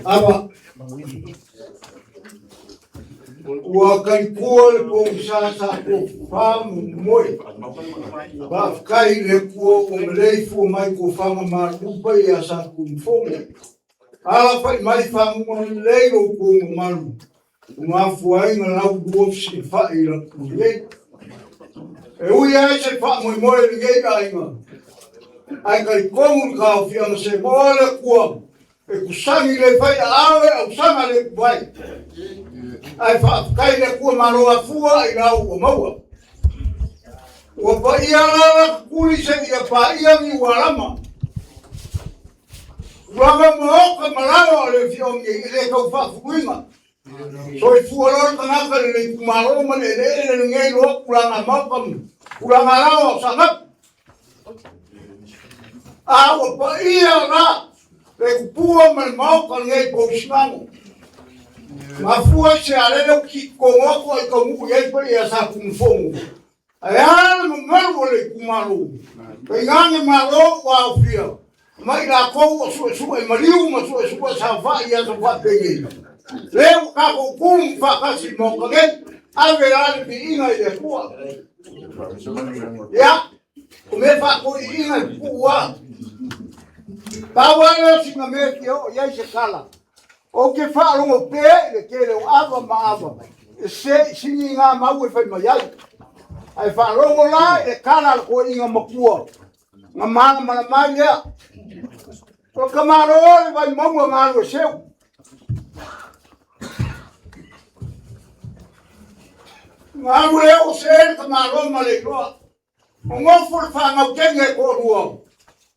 Apa wakalikuwa sasa kufahamu moyo bakai lekuwa umreifu mai kufanga marupa ya sa kumfonga ala fa mai famu leiro ku maru mafu ai na lau si fa ila kuye uya se fa mo moyo ngai ai kai komu ka fi se mole ku kusani le fai awe au sama le vai ai fa kai le ku maroa fua ila u maua o pa ia la kuli se ia pa ia mi walama wanga mo ka malao le fiong le ka fa fuima so fu lo ka ka le maro ma le ngai lo kuranga makam kuranga lao sangat o pa ia la le pua mal mau ka ngai po snamo ma fua se ale lo ki ko ko ko mu ye pa ia sa kum fomu ayana mo ngalo le kumalo pengane malo wa fia mai la ko su mariu ma su sa fa ia sa fa penge le ka ko kum fa ka si mo ka gen ave la bi ina ile kuwa ya me fa ko ina kuwa Tawala singa mekio ya shekala. O ke fa lo pe le ke le ava ma ava. Se singa mau fa ma ya. Ai fa lo la e kala ko inga makua. Nga ma ma ya. Ko kamaro vai mau ngalo seu. Ngalo le o se kamaro ma le ko. Ngo fur fa nga kenge ko ruo.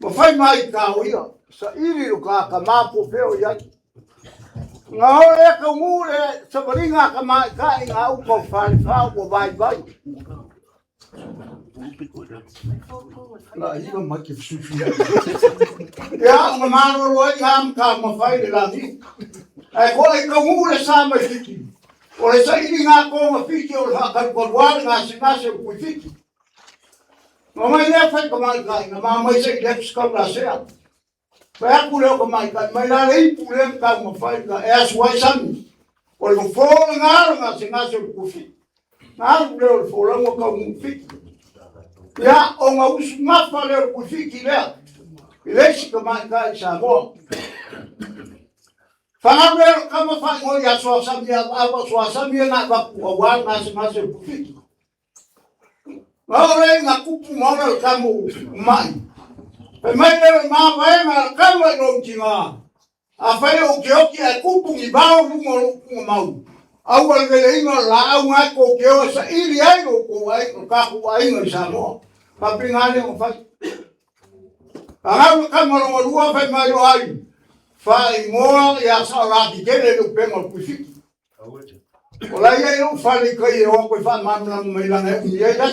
Ma fai mai ka oia sa iri ka mapo peo ya nga ole ka mure sa baringa ka mai ka nga u ko fan fa ko vai la iba ma ke sufi ya nga mano ro ya ka ma fai de la ni ai ko ai ka mure sa ma fiki ole sa iri nga ko ma fiki o ka ko wa nga se ku fiki Mama ia fai ko mai kai na mama se ke skola se. Fa ku le ko mai kai mai la rei pu le ka mo fai ka e aswa san. O le fo nga se ku fi. Na le o fo la mo ka mu fi. Ya o nga us ma fa le ku fi ki le. Le si ko mai kai sa mo. Fa le ka mo fa mo ya so sa ya ba so sa mi na ba ku wa na se ku fi. Ora nga kupu mona kamu mai. Pe mai le ma vai ma kamu no tinga. A fai o ke o ke kupu ni ba o mo mau. Au al vele ina la au nga ko ke o sa ili ai ko ai ko ka ku ai no sa mo. Pa pingale o fai. Aga kamu no lua fai mai o ai. Fai mo ya sa la ki ke le pe mo ku fi. Ola ia eu falei que eu vou fazer mais na meia né ia já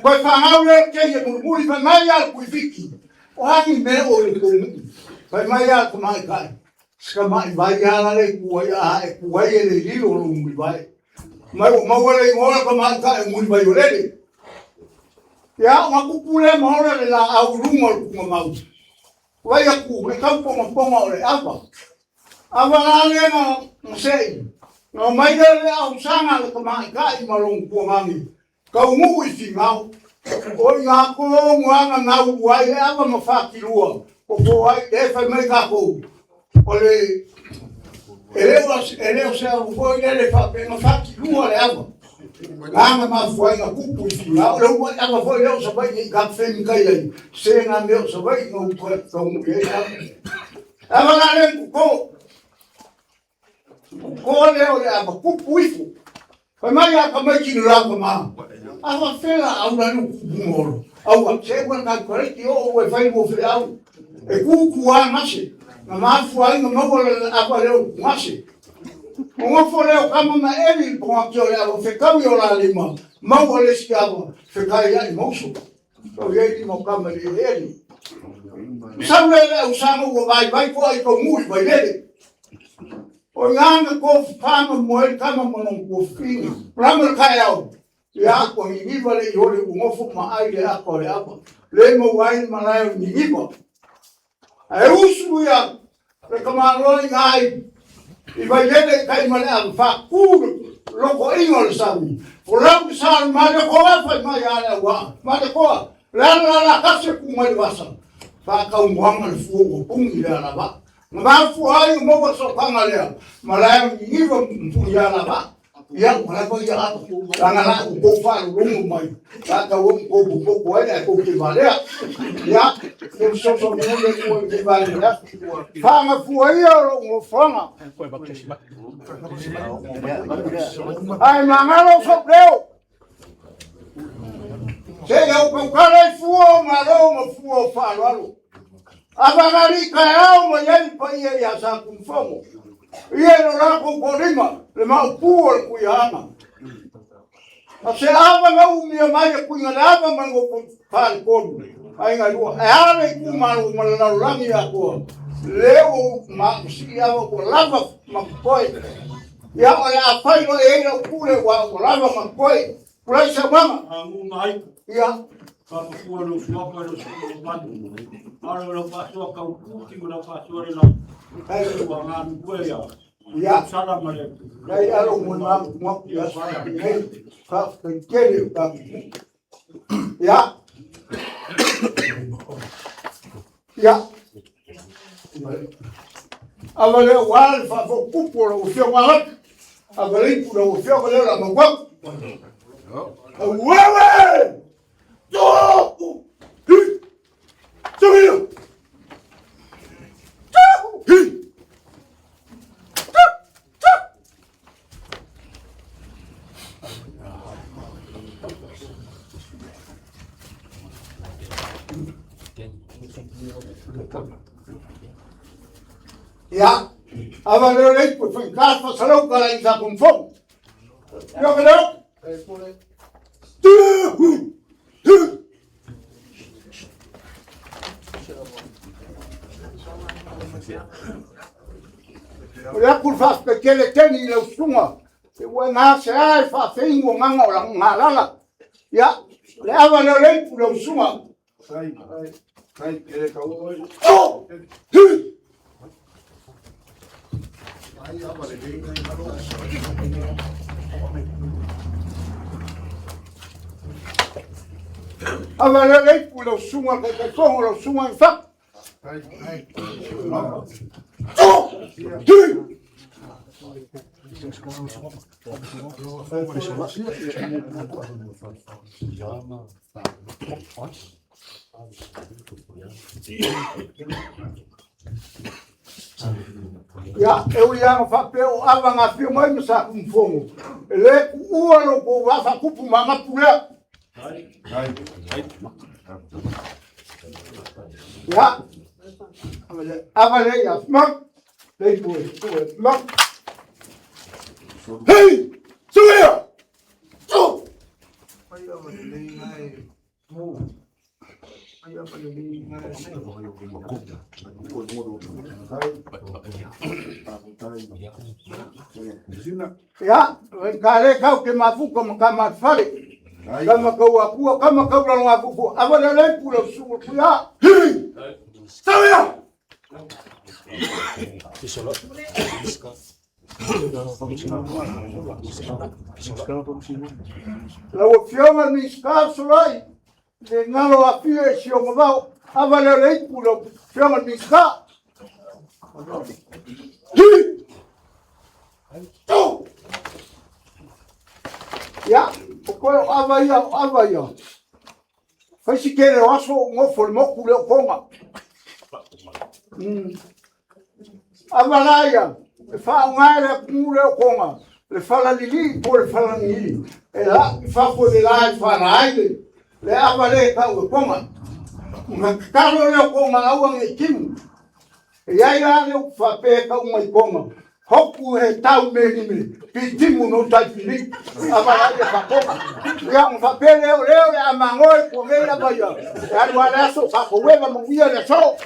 vai falar que eu murmuri vai mais algo fique o aqui meu vai mais algo mais cai escama vai já lá vai ele lindo não vai mas ele mora com mais cai muito vai ele já uma cupula mora lá ao rumo com mau vai a cu vai campo uma ponga olha apa Avalale na sei. No mai le au sanga le mai kai malong ko mami. Ka mu isi ngau. O nga ko nga nga wai ava ma fa ki lua. Ko ai e fa mai ka ko. O le ele se o ko ele fa ma fa ki lua le ava. Nga ma foi nga ku isi ngau. Le o ava foi le so vai ka fe mi kai ai. Se nga me so vai no ko mu e. Avalale ko Ko leo le ama kupu ifu. Fa mai ka mai ki la ka ma. Ava fela au na no moro. Au a se wa ka kore ki o we fai mo fe au. E ku ku a mase. Na ma fu ai no mo le ava leo mase. Mo fo leo ka ma evi po a ki o le fe ka mi o la lima. Ma o le skiavo fe ka ia mo so. So ye mo ka ma le ele. Sa le usamo o vai ko ai ko mu vai le. O nganga ko fama mo kama mo ko fini. Ramo kaya o. ya ko ngiva le yole ngofu ma ai le ako le apa le mo wai malayo ngiva ai usu ya le kamalo ngai iba yele kai mala fa ku loko ingol sami fulam sal ma de ko fa ma ya la wa ma de ko la kase ku mai wasa fa ka ngwang al fu ku ngi la ba ma fu ai mo ko so pa ngale malayo ngiva fu ya la ba yang mana kau yang tangan aku kau rumah mai, tak kau kau ada kau kembali ya, yang sosok ni kau kembali ya, fang aku aja orang fang, ay mangalo sok deu, saya kau kalau fuo malo fuo falo, abang hari kau menjadi payah ya sang kumfong. Ia ora ko korima le mau puol ku yana ase ava ngau mi mai ku ngava mango pan kon ai ngalo ai ku malu malalangi aku leo ma si ava ko lava makoi ya ola fai lo e ku le wa lava makoi pula sama Angu mai ya ka ku lo swapa lo swapa aro lo paso ka ku ki lo paso le ai wangan gue ya salam alaikum dai alo mun mo ya sa nei ka kele ka ya ya avale wal fa fo kupolo fio wala avale pulo fio wala la mo wewe to Subir! Ya, avale lei poi in casa sarò organizzato un fondo. Io vedo. Olha por faz pequeno tem lo suma. Eu na sai fa fingo manga ola ngalala. Ya, leva lo lei por lo suma. Sai ele cau. Oh! Aí avale lei Avale lei por lo suma che sono lo suma in fa. Oh! Ya, eu ia papel avanga filma e sa com fogo. Ele o ano po va fa kupu mama pula. Ya. Avale ya smak. Dei poi, smak. Hey! Suya! Oh! Aí avale lei nai. Mo. Aí avale lei nai. Ya, kare kau ke mafuko mkama fale. Kama kau akua, kama kau la ngafuko. Avale lei pula suku ya. Hey! Suya! Lau fiona ni skaso lai, le ngalo a fie si o mavao, avale lei pula fiona ni ska. Ya, o koe avaia. Faisi kere waso ngofo le moku le konga. Avalaya, le fa ngale kule konga. Le fala lili po le fala ni. E la fa po de la fa raide. Le avale ka o konga. Ngakalo le konga au ngi kim. E ya le fa pe ka o mai konga. Hoku he tau me pitimu no tai fili. Avalaya fa konga. Ya un fa pe le amangoi ko le la baya. Ya wala so fa ko weba mo ia le so.